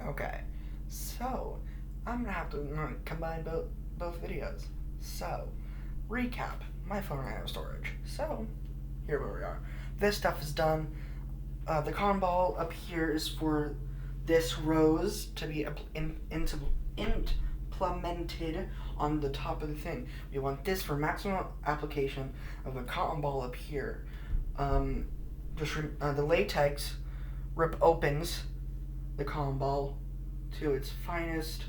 Okay, so I'm gonna have to combine both videos. So, recap. My phone ran out of storage. So, here we are. This stuff is done. The cotton ball up here is for this rose to be implemented on the top of the thing. We want this for maximum application of a cotton ball up here. The latex opens the cotton ball to its finest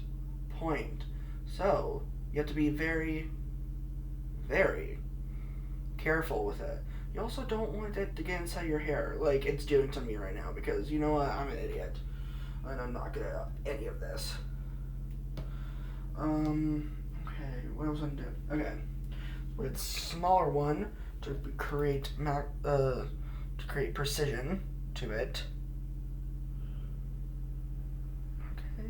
point. So you have to be very, very careful with it. You also don't want it to get inside your hair like it's doing to me right now, because you know what? I'm an idiot. And I'm not good at any of this. Okay, what was I gonna do? Okay. With smaller one to create precision to it. Okay.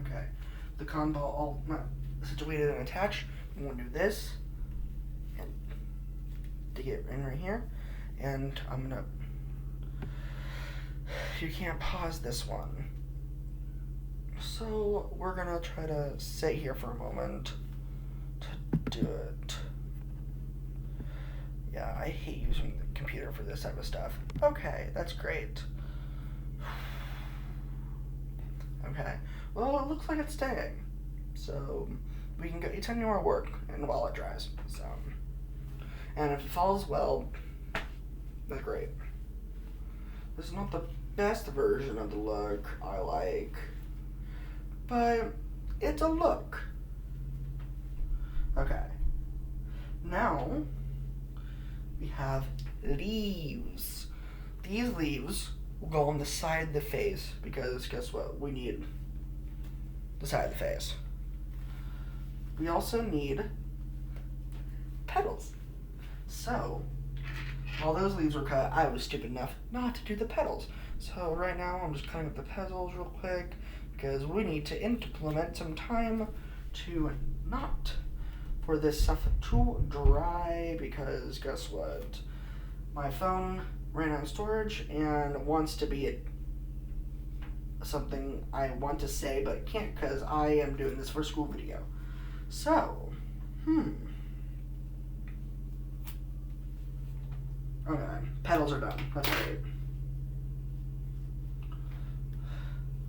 Okay. The cotton ball all situated and attached. I'm gonna do this and to get in right here, and I'm gonna. You can't pause this one. So we're gonna try to sit here for a moment to do it. Yeah, I hate using the computer for this type of stuff. Okay, that's great. Okay, well, it looks like it's staying. So we can continue our work and while it dries. So, and if it falls well, that's great. This is not the best version of the look I like, but it's a look. Okay. Now we have leaves. These leaves will go on the side of the face because guess what? We need the side of the face. We also need petals. So, while those leaves were cut, I was stupid enough not to do the petals. So right now I'm just cutting up the petals real quick because we need to implement some time to not for this stuff to dry, because guess what? My phone ran out of storage and wants to be something I want to say but can't because I am doing this for a school video. So, okay, petals are done. That's great.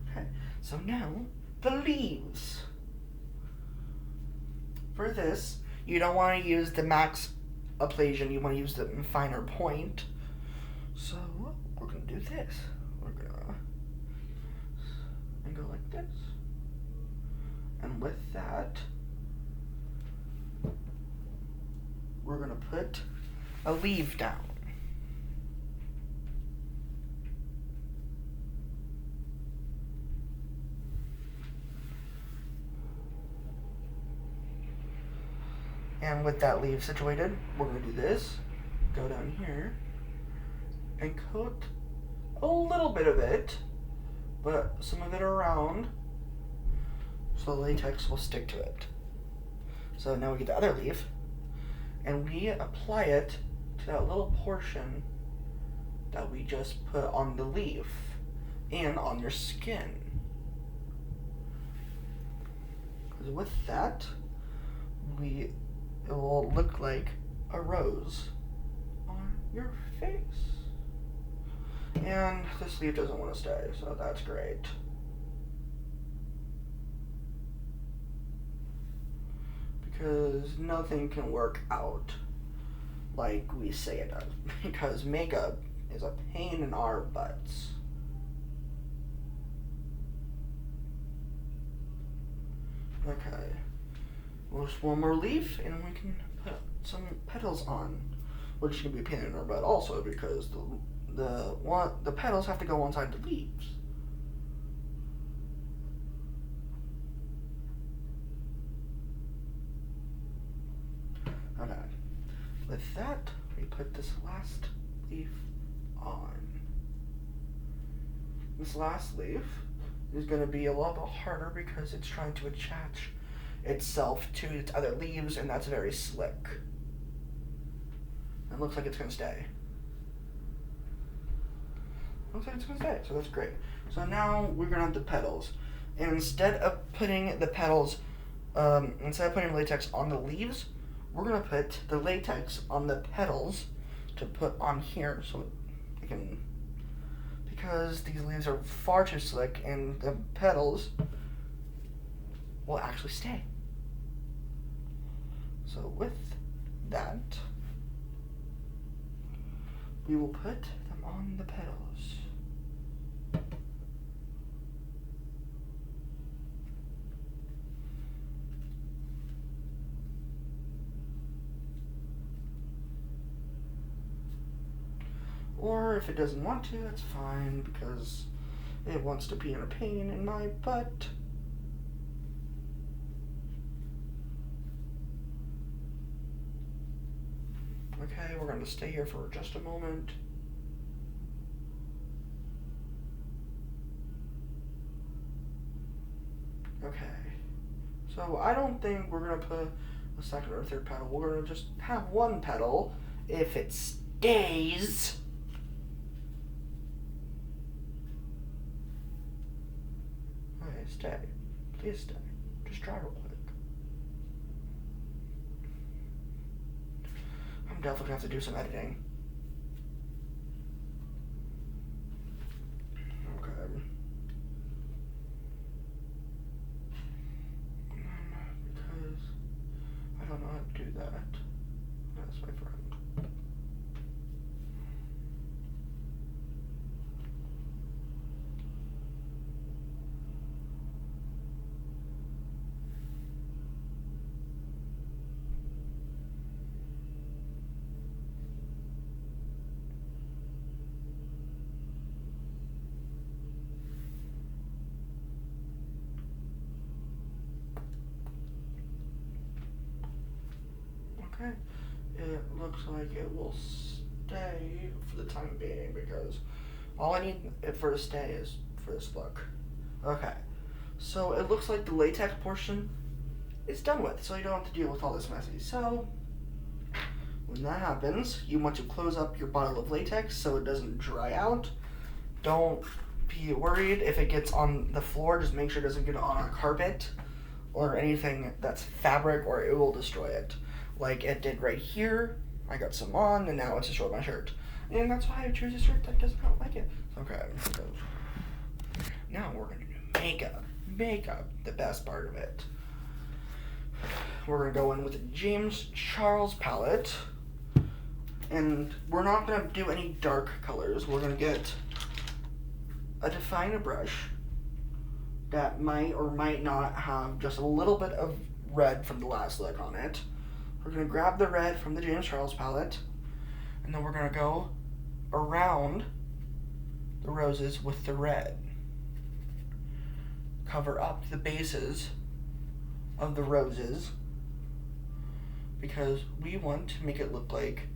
Okay, so now the leaves. For this, you don't want to use the max ablation, you want to use the finer point. So we're going to do this. We're going to go like this. And with that, we're going to put a leaf down. And with that leaf situated, we're going to do this. Go down here and coat a little bit of it, but some of it around so the latex will stick to it. So now we get the other leaf and we apply it to that little portion that we just put on the leaf and on your skin. Because with that, it will look like a rose on your face. And this leaf doesn't want to stay, so that's great. Because nothing can work out like we say it does. Because makeup is a pain in our butts. Okay. Just one more leaf and we can put some petals on. Which can be a pain in our butt also because the petals have to go inside the leaves. Okay. With that, we put this last leaf on. this last leaf is going to be a little bit harder because it's trying to attach itself to its other leaves, and that's very slick. It looks like it's going to stay. Looks like it's going to stay, so that's great. So now we're going to have the petals. And instead of putting the petals, instead of putting latex on the leaves, we're going to put the latex on the petals to put on here so it can, because these leaves are far too slick and the petals will actually stay. So with that, we will put them on the petals. Or if it doesn't want to, that's fine, because it wants to be in a pain in my butt. Okay, we're going to stay here for just a moment. Okay, so I don't think we're going to put a second or third petal. We're going to just have one petal if it stays. Okay, stay. Please stay. Just try real quick. I'm definitely going to have to do some editing. Okay. Because I don't know how to do that. That's my friend. Okay, it looks like it will stay for the time being because all I need it for to stay is for this look. Okay, so it looks like the latex portion is done with, so you don't have to deal with all this messy. So when that happens, you want to close up your bottle of latex so it doesn't dry out. Don't be worried if it gets on the floor, just make sure it doesn't get on a carpet or anything that's fabric, or it will destroy it. Like it did right here. I got some on, and now it's destroyed my shirt. And that's why I choose a shirt that does not like it. Okay, so now we're gonna do makeup. Makeup, the best part of it. We're gonna go in with the James Charles palette. And we're not gonna do any dark colors. We're gonna get a definer brush that might or might not have just a little bit of red from the last look on it. We're going to grab the red from the James Charles palette, and then we're going to go around the roses with the red. Cover up the bases of the roses because we want to make it look like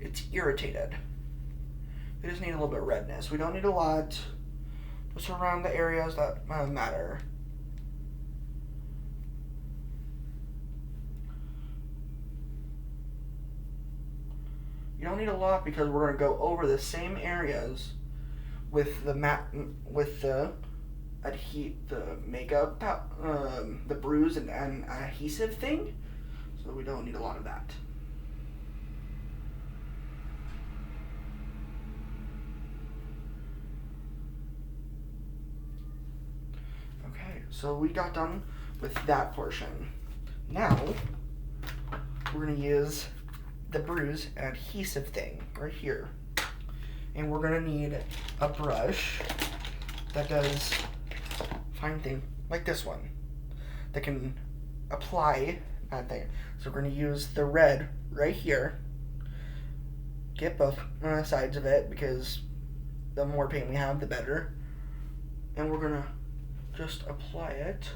it's irritated. We just need a little bit of redness. We don't need a lot, just around the areas that matter. You don't need a lot because we're going to go over the same areas with the makeup, the bruise and adhesive thing. So we don't need a lot of that. Okay, so we got done with that portion. Now we're going to use the bruise adhesive thing right here, and we're gonna need a brush that does fine thing like this one that can apply that thing. So we're gonna use the red right here, get both sides of it because the more paint we have the better, and we're gonna just apply it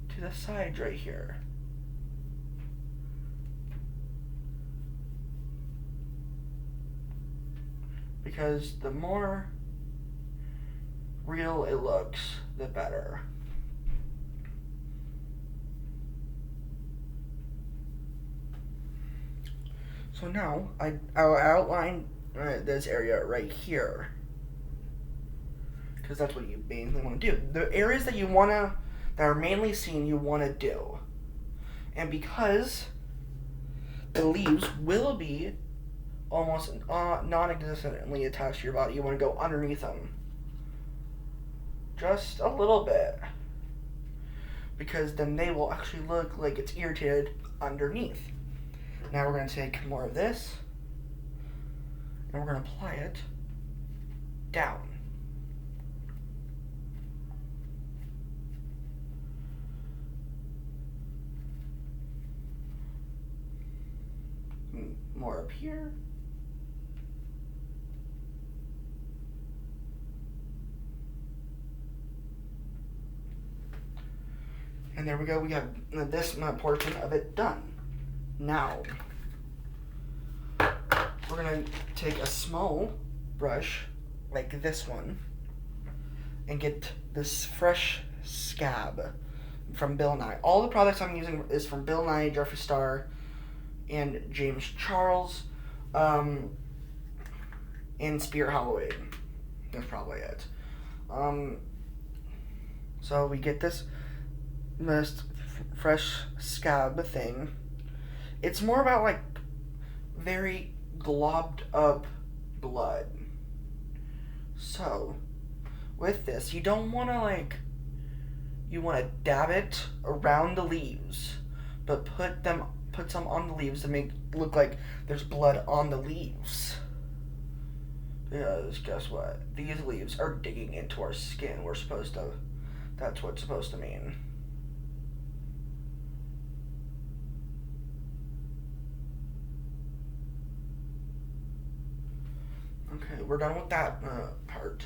to the sides right here. Because the more real it looks, the better. So now I'll outline this area right here, because that's what you mainly want to do. The areas that that are mainly seen, you want to do, and because the leaves will be almost non-existently attached to your body, you want to go underneath them, just a little bit, because then they will actually look like it's irritated underneath. Now we're going to take more of this, and we're going to apply it down. More up here. And there we go, we have this portion of it done. Now, we're gonna take a small brush, like this one, and get this fresh scab from Bill Nye. All the products I'm using is from Bill Nye, Jeffree Star, and James Charles, and Spirit Halloween. That's probably it. So we get this fresh scab thing. It's more about like very globbed up blood. So with this, you don't want to you want to dab it around the leaves, but put some on the leaves to make look like there's blood on the leaves. Because guess what? These leaves are digging into our skin. That's what's supposed to mean. Okay, we're done with that part.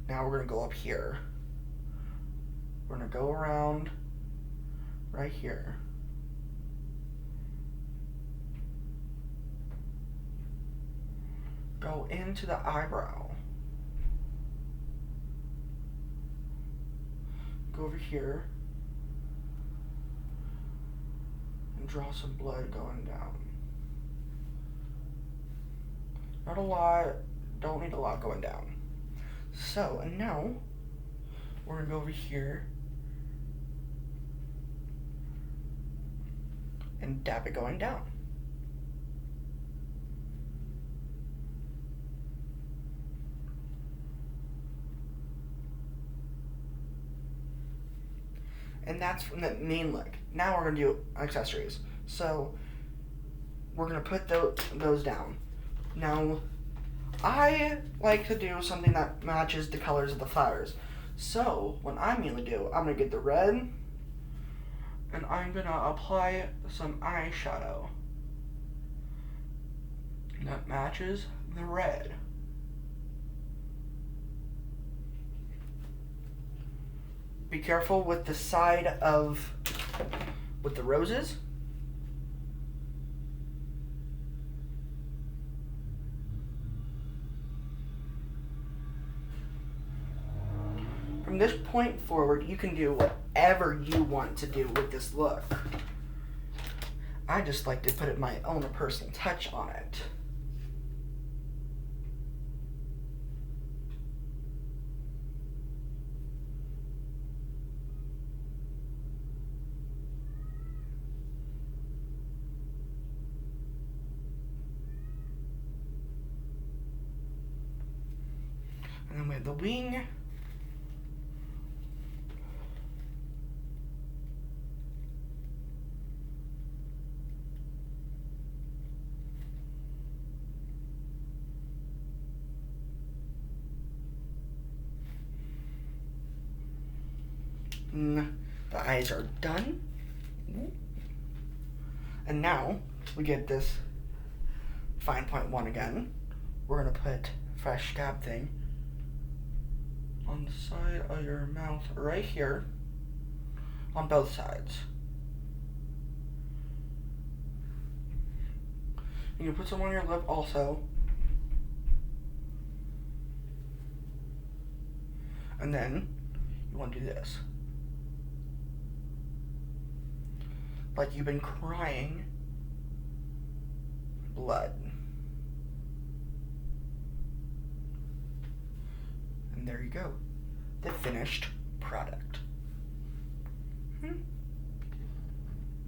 Now we're gonna go up here. We're gonna go around right here. Go into the eyebrow. Go over here and draw some blood going down. Not a lot, don't need a lot going down. So, and now we're gonna go over here and dab it going down. And that's from the main leg. Now we're going to do accessories. So we're going to put those down. Now, I like to do something that matches the colors of the flowers. So what I'm going to do, I'm going to get the red, and I'm going to apply some eyeshadow that matches the red. Be careful with the side with the roses. From this point forward, you can do whatever you want to do with this look. I just like to put my own personal touch on it. And then we have the wing. And the eyes are done. And now we get this fine point one again. We're gonna put fresh scab thing on the side of your mouth right here, on both sides. You can put some on your lip also. And then you want to do this. Like you've been crying blood. And there you go. The finished product.